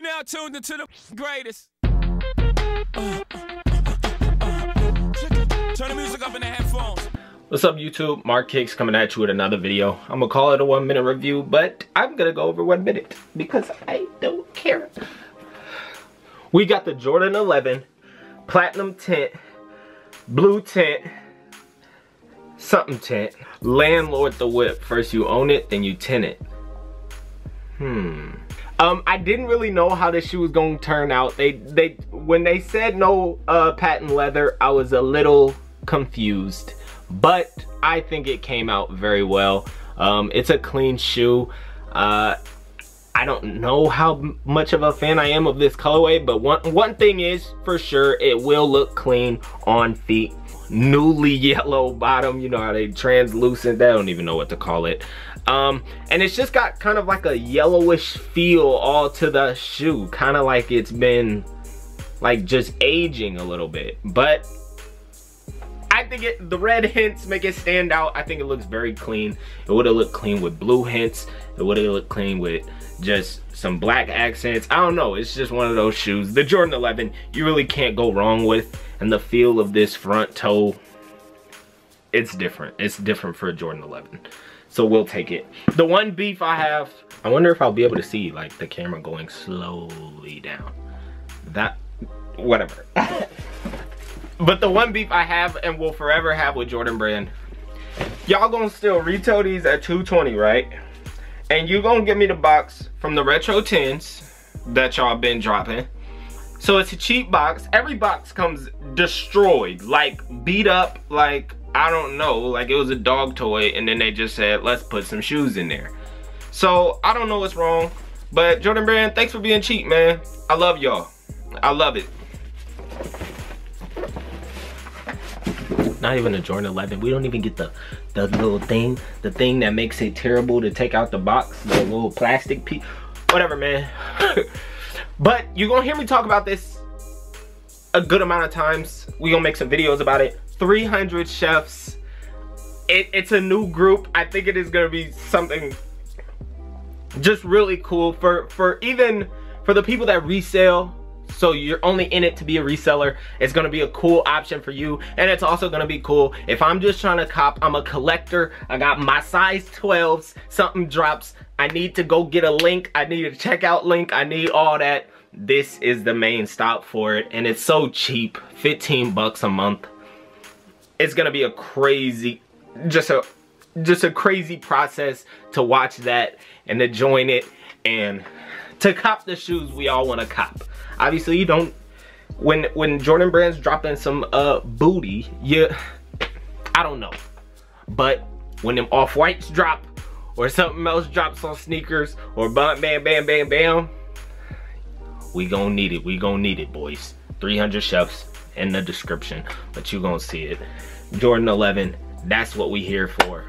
now tuned into the greatest. Turn the music up in the headphones. What's up, YouTube? Mark Kicks coming at you with another video. I'm gonna call it a 1 minute review, but I'm gonna go over 1 minute because I don't care. We got the Jordan 11 Platinum Tint, Blue Tint, something tint, Landlord the Whip. First you own it, then you tint it. I didn't really know how this shoe was gonna turn out. When they said no patent leather, I was a little confused, but I think it came out very well. It's a clean shoe. I don't know how much of a fan I am of this colorway, but one thing is for sure, it will look clean on feet. Newly yellow bottom, you know how they translucent, I don't even know what to call it. And it's just got kind of like a yellowish feel all to the shoe, kind of like it's been like just aging a little bit. But I think the red hints make it stand out. I think it looks very clean. It would have looked clean with blue hints. It would have looked clean with just some black accents. I don't know, it's just one of those shoes. The Jordan 11, you really can't go wrong with. And the feel of this front toe, it's different. It's different for a Jordan 11. So we'll take it. The one beef I have, I wonder if I'll be able to see like the camera going slowly down. That, whatever. But the one beef I have and will forever have with Jordan Brand, y'all gonna still retail these at $220, right? And you gonna give me the box from the Retro Tints that y'all been dropping. So it's a cheap box. Every box comes destroyed, like beat up, like I don't know, like it was a dog toy and then they just said, let's put some shoes in there. So I don't know what's wrong, but Jordan Brand, thanks for being cheap, man. I love y'all. I love it. Not even a Jordan 11. We don't even get the little thing, the thing that makes it terrible to take out the box, the little plastic piece. Whatever, man. But you're gonna hear me talk about this a good amount of times. We gonna make some videos about it. 300 chefs. It's a new group. I think it is gonna be something just really cool for even for the people that resell. So you're only in it to be a reseller. It's gonna be a cool option for you. And it's also gonna be cool if I'm just trying to cop, I'm a collector. I got my size 12s, something drops. I need to go get a link. I need a checkout link. I need all that. This is the main stop for it. And it's so cheap, 15 bucks a month. It's gonna be a crazy, just a crazy process to watch that and to join it and to cop the shoes we all wanna cop. Obviously you don't, when Jordan Brand's dropping some booty, I don't know. But when them off-whites drop, or something else drops on sneakers, or bam, bam, bam, bam, bam, we gon' need it. We gon' need it, boys. 300 chefs in the description, but you gon' see it. Jordan 11, that's what we here for.